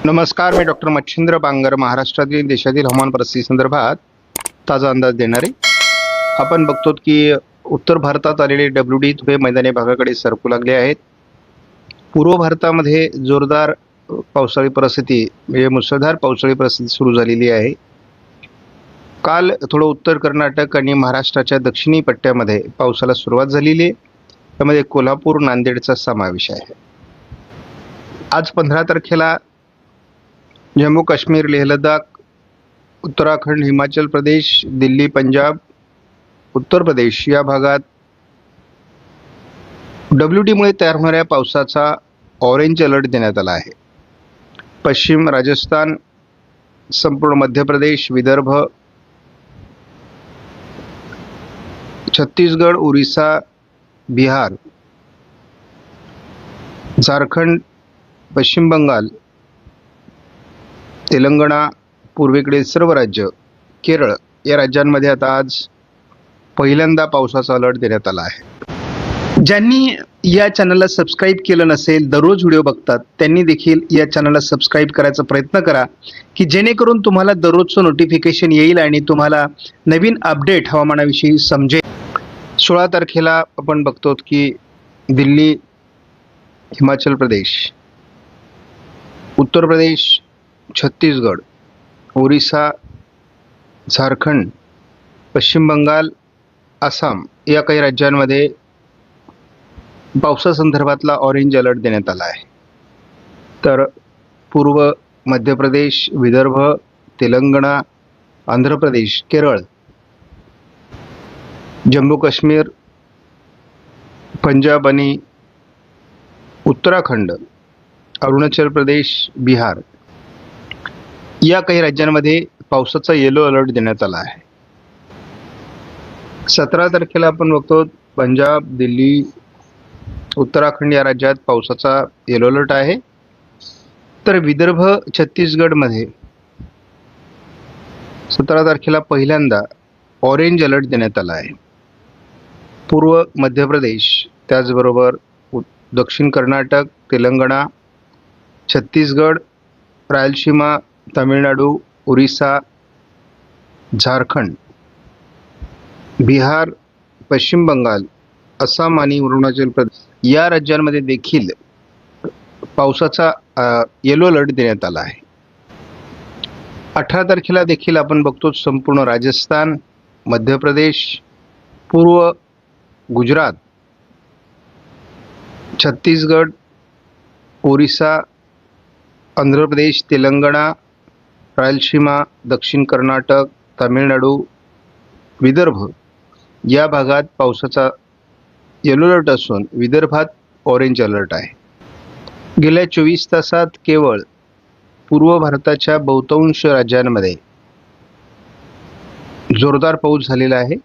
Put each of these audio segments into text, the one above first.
नमस्कार, मी डॉक्टर मच्छिंद्र बांगर महाराष्ट्रातील देशातील हवामान परिस्थिती संदर्भात ताजा अंदाज देणार आहे। आपण बघतो की उत्तर भारतात आलेले WD धुळे मैदानी भागाकडे सरकू लागले आहेत। पूर्व भारतामध्ये जोरदार पावसाळी परिस्थिती म्हणजे मुसळधार पावसाळी परिस्थिती सुरू झालेली आहे। काल थोडं उत्तर कर्नाटक आणि महाराष्ट्राच्या दक्षिणी पट्ट्यामध्ये पावसाला सुरुवात झालेली आहे। त्यामध्ये कोल्हापूर नांदेडचा समावेश आहे। आज 15 तारखेला जम्मू काश्मीर, लेह लडाख, उत्तराखंड, हिमाचल प्रदेश, दिल्ली, पंजाब, उत्तर प्रदेश या भागात WDमुळे तयार होणाऱ्या पावसाचा ऑरेंज अलर्ट देण्यात आला आहे। पश्चिम राजस्थान, संपूर्ण मध्य प्रदेश, विदर्भ, छत्तीसगड, उड़ीसा, बिहार, झारखंड, पश्चिम बंगाल, तेलंगणा, पूर्वेकडील सर्व राज्य, केरळ या राज्यांमध्ये आता आज पहिल्यांदा पावसाचा अलर्ट देण्यात आला आहे। ज्यांनी या चॅनलला सबस्क्राईब केलं नसेल, दररोज व्हिडिओ बघतात, त्यांनी देखील या चॅनलला सबस्क्राईब करायचा प्रयत्न करा की जेणेकरून तुम्हाला दररोजचं नोटिफिकेशन येईल आणि तुम्हाला नवीन अपडेट हवामानाविषयी समजेल। 16 तारखेला आपण बघतो की दिल्ली, हिमाचल प्रदेश, उत्तर प्रदेश, छत्तीसगड, ओरिसा, झारखंड, पश्चिम बंगाल, आसाम या काही राज्यांमध्ये पावसासंदर्भातला ऑरेंज अलर्ट देण्यात आला आहे। तर पूर्व मध्य प्रदेश, विदर्भ, तेलंगणा, आंध्र प्रदेश, केरळ, जम्मू काश्मीर, पंजाब आणि उत्तराखंड, अरुणाचल प्रदेश, बिहार या काही राज्यांमध्ये पावसाचा येलो अलर्ट देण्यात आला आहे। 17 तारखेला आपण बघतो पंजाब, दिल्ली, उत्तराखंड या राज्यात पावसाचा येलो अलर्ट आहे। तर विदर्भ, छत्तीसगडमध्ये 17 तारखेला पहिल्यांदा ऑरेंज अलर्ट देण्यात आला आहे। पूर्व मध्य प्रदेश, त्याचबरोबर दक्षिण कर्नाटक, तेलंगणा, छत्तीसगड, रायलसीमा, तामिळनाडू, उड़ीसा, झारखंड, बिहार, पश्चिम बंगाल, आसाम आणि अरुणाचल प्रदेश या राज्यांमध्ये देखील पावसाचा येलो अलर्ट देण्यात आला आहे। 18 तारखेला देखील आपण बघतो संपूर्ण राजस्थान, मध्य प्रदेश, पूर्व गुजरात, छत्तीसगड, ओरिसा, आंध्र प्रदेश, तेलंगणा, रायलसीमा, दक्षिण कर्नाटक, तामिळनाडू, विदर्भ या भागात पावसाचा येलो अलर्ट असून विदर्भात ऑरेंज अलर्ट आहे। गेल्या 24 तासात केवळ पूर्व भारताच्या बहुतांश राज्यांमध्ये जोरदार पाऊस झालेला आहे।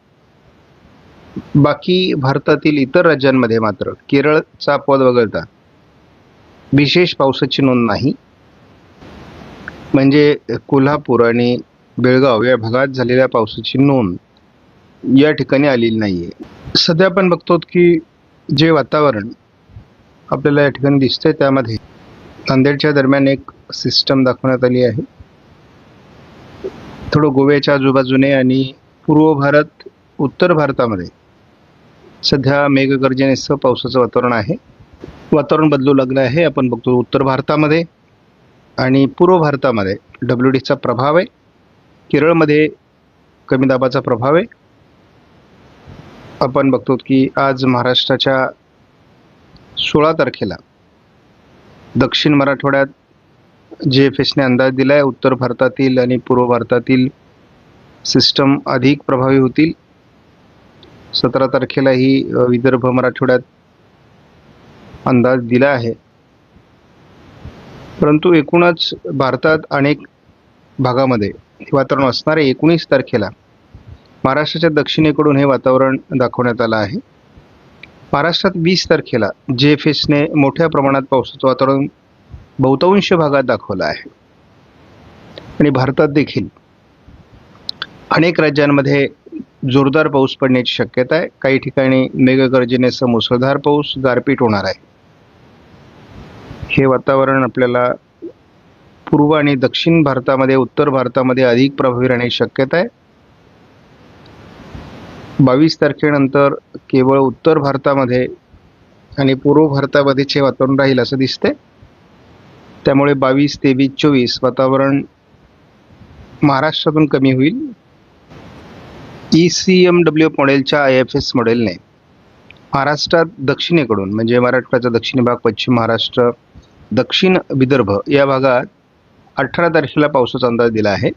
बाकी भारतातील इतर राज्यांमध्ये मात्र केरळचा अपवाद वगळता विशेष पावसाची नोंद नाही। म्हणजे कोल्हापूर आणि बेळगाव या भागात झालेल्या पावसाची नोंद या ठिकाणी आलेली नाही आहे। सध्या आपण बघतो की जे वातावरण आपल्याला या ठिकाणी दिसतंय त्यामध्ये नांदेडच्या दरम्यान एक सिस्टम दाखवण्यात आली आहे। थोडं गोव्याच्या आजूबाजूने आणि पूर्व भारत, उत्तर भारतामध्ये सध्या मेघगर्जनेसह पावसाचं वातावरण आहे। वातावरण बदलू लागलं आहे। आपण बघतो उत्तर भारतामध्ये आणि पूर्व भारतामध्ये WDचा प्रभाव आहे। केरळमध्ये कमी दाबाचा प्रभाव आहे। आपण बघतो की आज महाराष्ट्राच्या 16 तारखेला दक्षिण मराठवाड्यात JFSने अंदाज दिला आहे उत्तर भारतातील आणि पूर्व भारतातील सिस्टम अधिक प्रभावी होतील। 17 तारखेलाही विदर्भ, मराठवाड्यात अंदाज दिला आहे। परंतु एकूणच भारतात अनेक भागामध्ये हे वातावरण असणार आहे। 19 तारखेला महाराष्ट्राच्या दक्षिणेकडून हे वातावरण दाखवण्यात आलं आहे। महाराष्ट्रात 20 तारखेला JFSने मोठ्या प्रमाणात पावसाचं वातावरण बहुतांश भागात दाखवलं आहे। आणि भारतात देखील अनेक राज्यांमध्ये जोरदार पाऊस पडण्याची शक्यता आहे। काही ठिकाणी मेघगर्जनेसह मुसळधार पाऊस, गारपीट होणार आहे। हे वातावरण आपल्याला पूर्व आणि दक्षिण भारतामध्ये, उत्तर भारतामध्ये अधिक प्रभावी राहण्याची शक्यता आहे. 22 तारखेनंतर केवळ उत्तर भारतामध्ये आणि पूर्व भारतामध्येचे वातावरण राहील असं दिसते. त्यामुळे 22, 23, 24 वातावरण महाराष्ट्रातून कमी होईल. ECMW मॉडेलच्या IFS मॉडेलने महाराष्ट्रात दक्षिणेकडून म्हणजे मराठवाड्याचा दक्षिणी भाग, पश्चिम महाराष्ट्र, दक्षिण विदर्भ या भागात 18 तारखेला पावसाचा अंदाज दिला आहे.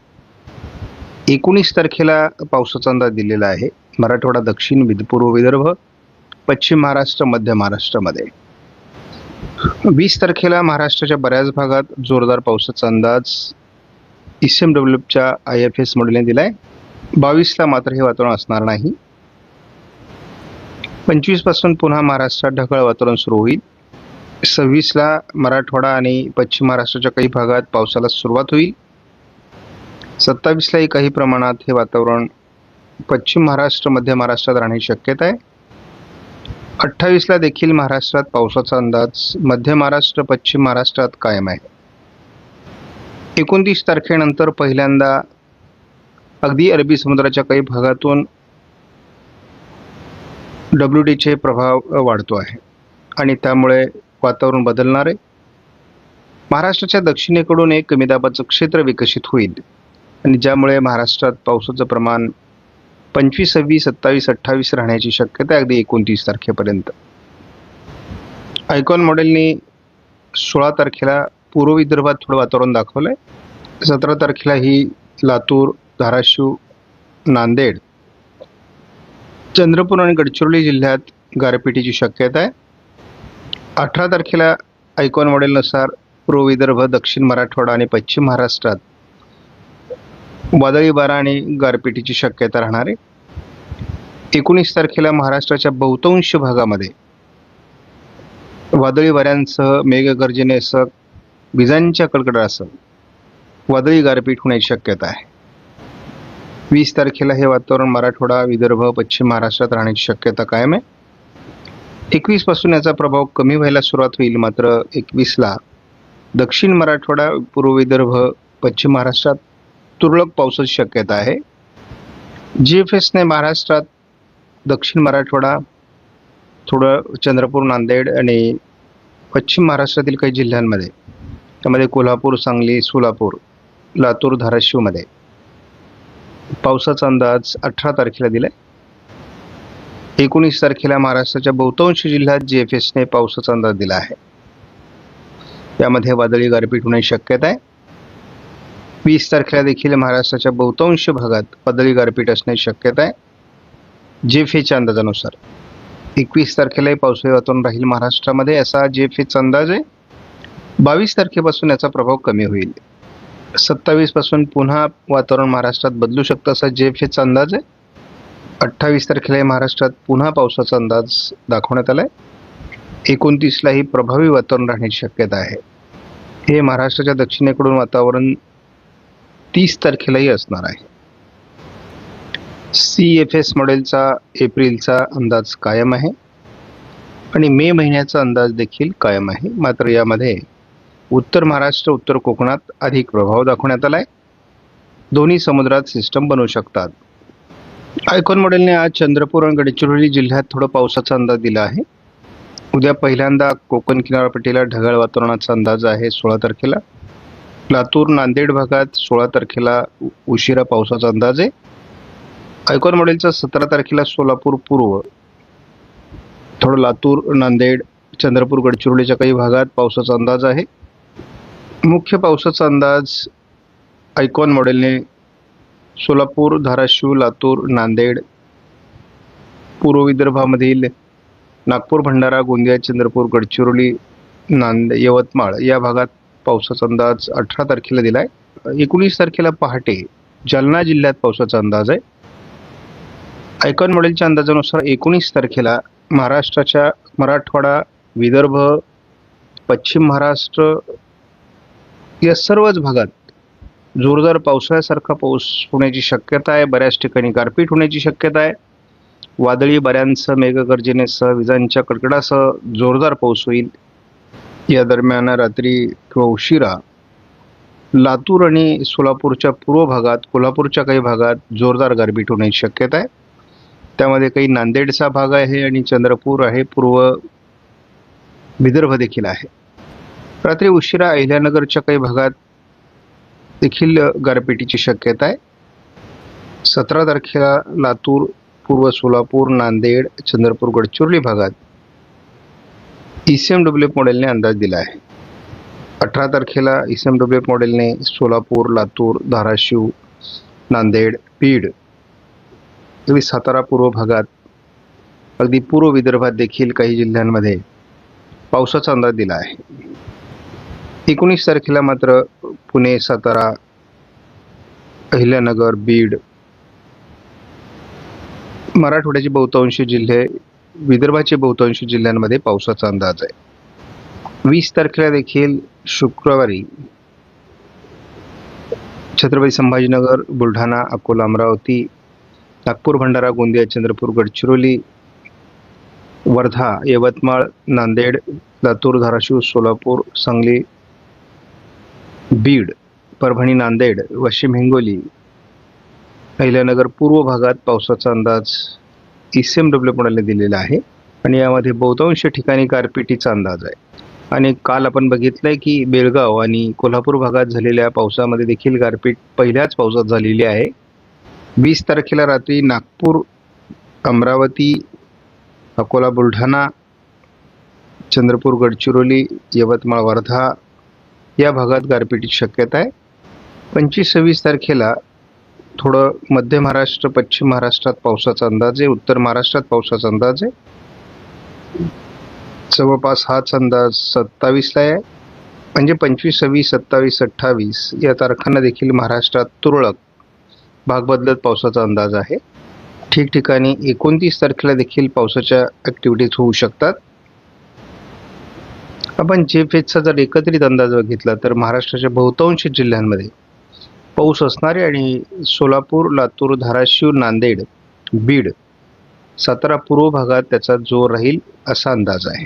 19 तारखेला पावसाचा अंदाज दिलेला आहे मराठवाडा, दक्षिण पूर्व विदर्भ, पश्चिम महाराष्ट्र, मध्य महाराष्ट्रामध्ये. 20 तारखेला महाराष्ट्राच्या बऱ्याच भागात जोरदार पावसाचा अंदाज ECMWच्या IFS मॉडेलने दिला आहे. 22ला मात्र हे वातावरण असणार नाही. 25 पासून पुन्हा महाराष्ट्रात ढगाळ वातावरण सुरू होईल. 26ला मराठवाडा आणि पश्चिम महाराष्ट्राच्या काही भागात पावसाला सुरुवात होईल. 27लाही काही प्रमाणात हे वातावरण पश्चिम महाराष्ट्र, मध्य महाराष्ट्रात राहण्याची शक्यता आहे. 28ला देखील महाराष्ट्रात पावसाचा अंदाज मध्य महाराष्ट्र, पश्चिम महाराष्ट्रात कायम आहे. 29 तारखेनंतर पहिल्यांदा अगदी अरबी समुद्राच्या काही भागातून WDचे प्रभाव वाढतो आहे आणि त्यामुळे वातावरण बदलणार आहे. महाराष्ट्राच्या दक्षिणेकडून एक कमी दाबाचं क्षेत्र विकसित होईल आणि ज्यामुळे महाराष्ट्रात पावसाचं प्रमाण 25, 26, 27, 28 राहण्याची शक्यता आहे अगदी 29 तारखेपर्यंत. आयकॉन मॉडेलने 16 तारखेला पूर्व विदर्भात थोडं वातावरण दाखवलं आहे. 17 तारखेला ही लातूर, धाराशिव, नांदेड, चंद्रपूर आणि गडचिरोली जिल्ह्यात गारपिटीची शक्यता आहे. 18 तारखेला आयकॉन मॉडेलनुसार पूर्व विदर्भ, दक्षिण मराठवाडा आणि पश्चिम महाराष्ट्रात वादळी वारा आणि गारपिटीची शक्यता राहणार आहे. 19 तारखेला महाराष्ट्राच्या बहुतांश भागामध्ये वादळी वाऱ्यांसह, मेघगर्जनेसह, विजांच्या कडकडाटासह वादळी गारपीट होण्याची शक्यता आहे. 20 तारखेला हे वातावरण मराठवाडा, विदर्भ, पश्चिम महाराष्ट्रात राहण्याची शक्यता कायम आहे. 21 पासून याचा प्रभाव कमी व्हायला सुरुवात होईल. मात्र 21ला दक्षिण मराठवाडा, पूर्व विदर्भ, पश्चिम महाराष्ट्रात तुरळक पावसाची शक्यता आहे. GFSने महाराष्ट्रात दक्षिण मराठवाडा, थोडं चंद्रपूर, नांदेड आणि पश्चिम महाराष्ट्रातील काही जिल्ह्यांमध्ये, त्यामध्ये कोल्हापूर, सांगली, सोलापूर, लातूर, धाराशिवमध्ये पावसाचा अंदाज 18 तारखेला दिलाय. 19 तारखेला महाराष्ट्राच्या बहुतांश जिल्ह्यात GFSने पावसाचा अंदाज दिला आहे. यामध्ये वादळी गारपीट होण्याची शक्यता आहे. 20 तारखेला देखील महाराष्ट्राच्या बहुतांश भागात वादळी गारपीट असण्याची शक्यता आहे GFSच्या अंदाजानुसार. 21 तारखेलाही पावसाळी वातावरण राहील महाराष्ट्रामध्ये असा GFSचा अंदाज आहे. 22 तारखेपासून याचा प्रभाव कमी होईल. 27 पासून पुन्हा वातावरण महाराष्ट्रात बदलू शकतं असा GFSचा अंदाज आहे. 28 तारखेला महाराष्ट्रात पुन्हा पावसाचा अंदाज दाखवण्यात आलाय. 29लाही प्रभावी वातावरण राहण्याची शक्यता आहे. हे महाराष्ट्राच्या दक्षिणेकडून वातावरण 30 तारखेलाही असणार आहे. CFS मॉडेलचा एप्रिलचा अंदाज कायम आहे आणि मे महिन्याचा अंदाज देखील कायम आहे. मात्र यामध्ये उत्तर महाराष्ट्र, उत्तर कोकणात अधिक प्रभाव दाखवण्यात आलाय. दोन्ही समुद्रात सिस्टम बनवू शकतात. आयकॉन मॉडेलने आज चंद्रपूर आणि गडचिरोली जिल्ह्यात थोडं पावसाचा अंदाज दिला आहे. उद्या पहिल्यांदा कोकण किनारपट्टीला ढगाळ वातावरणाचा अंदाज आहे 16 तारखेला. लातूर, नांदेड भागात 16 तारखेला उशिरा पावसाचा अंदाज आहे. आयकॉन मॉडेलचा 17 तारखेला सोलापूर पूर्व, थोडं लातूर, नांदेड, चंद्रपूर, गडचिरोलीच्या काही भागात पावसाचा अंदाज आहे. मुख्य पावसाचा अंदाज आयकॉन मॉडेलने सोलापूर, धाराशिव, लातूर, नांदेड, पूर्व विदर्भामधील नागपूर, भंडारा, गोंदिया, चंद्रपूर, गडचिरोली, यवतमाळ या भागात पावसाचा अंदाज 18 तारखेला दिलाय. 19 तारखेला पहाटे जालना जिल्ह्यात पावसाचा अंदाज आहे. आयकॉन मॉडेलच्या अंदाजानुसार 19 तारखेला महाराष्ट्राच्या मराठवाडा, विदर्भ, पश्चिम महाराष्ट्र या सर्वच भागात जोरदार पावसाळ्यासारखा पाऊस होण्याची शक्यता आहे. बऱ्याच ठिकाणी गारपीट होण्याची शक्यता आहे. वादळी वाऱ्यांसह, मेघगर्जनेसह, विजांच्या कडकडासह जोरदार पाऊस होईल. या दरम्यान रात्री किंवा उशिरा लातूर आणि सोलापूरच्या पूर्व भागात, कोल्हापूरच्या काही भागात जोरदार गारपीट होण्याची शक्यता आहे. त्यामध्ये काही नांदेडचा भाग आहे आणि चंद्रपूर आहे, पूर्व विदर्भ देखील आहे. रात्री उशिरा अहिल्यानगरच्या काही भागात देखील गारपिटीची शक्यता आहे. 17 तारखेला लातूर, पूर्व सोलापूर, नांदेड, चंद्रपूर, गडचिरोली भागात ECMWF मॉडेलने अंदाज दिला आहे. 18 तारखेला ECMWF मॉडेलने सोलापूर, लातूर, धाराशिव, नांदेड, बीड, अगदी सातारा पूर्व भागात, अगदी पूर्व विदर्भात देखील काही जिल्ह्यांमध्ये पावसाचा अंदाज दिला आहे. 19 तारखेला मात्र पुणे, सातारा, अहिल्यानगर, बीड, मराठवाड्याचे बहुतांश जिल्हे, विदर्भाचे बहुतांश जिल्ह्यांमध्ये पावसाचा अंदाज आहे. 20 तारखेला देखील शुक्रवारी छत्रपती संभाजीनगर, बुलढाणा, अकोला, अमरावती, नागपूर, भंडारा, गोंदिया, चंद्रपूर, गडचिरोली, वर्धा, यवतमाळ, नांदेड, लातूर, धाराशिव, सोलापूर, सांगली, बीड, परभणी, नांदेड, वाशिम, हिंगोली, अहिल्यानगर पूर्व भागात पावसाचा अंदाज ECMWF मॉडेलने दिलेला आहे आणि यामध्ये बहुतांश ठिकाणी गारपिटीचा अंदाज आहे. आणि काल आपण बघितलंय की बेळगाव आणि कोल्हापूर भागात झालेल्या पावसामध्ये देखील गारपीट पहिल्याच पावसात झालेली आहे. 20 तारखेला रात्री नागपूर, अमरावती, अकोला, बुलढाणा, चंद्रपूर, गडचिरोली, यवतमाळ, वर्धा या भागात गारपिटीची शक्यता आहे. 25-26 तारखेला थोडं मध्य महाराष्ट्र, पश्चिम महाराष्ट्रात पावसाचा अंदाज आहे. उत्तर महाराष्ट्रात पावसाचा अंदाज आहे. जवळपास हाच अंदाज 27ला आहे. म्हणजे 25, 26, 27, 28 या तारखांना देखील महाराष्ट्रात तुरळक भाग बदलत पावसाचा अंदाज आहे. ठिकठिकाणी 29 तारखेला देखील पावसाच्या ॲक्टिव्हिटीज होऊ शकतात. आपण JFHचा जर एकत्रित अंदाज बघितला तर महाराष्ट्राच्या बहुतांश जिल्ह्यांमध्ये पाऊस असणारे आणि सोलापूर, लातूर, धाराशिव, नांदेड, बीड, सातारा पूर्व भागात त्याचा जोर राहील असा अंदाज आहे.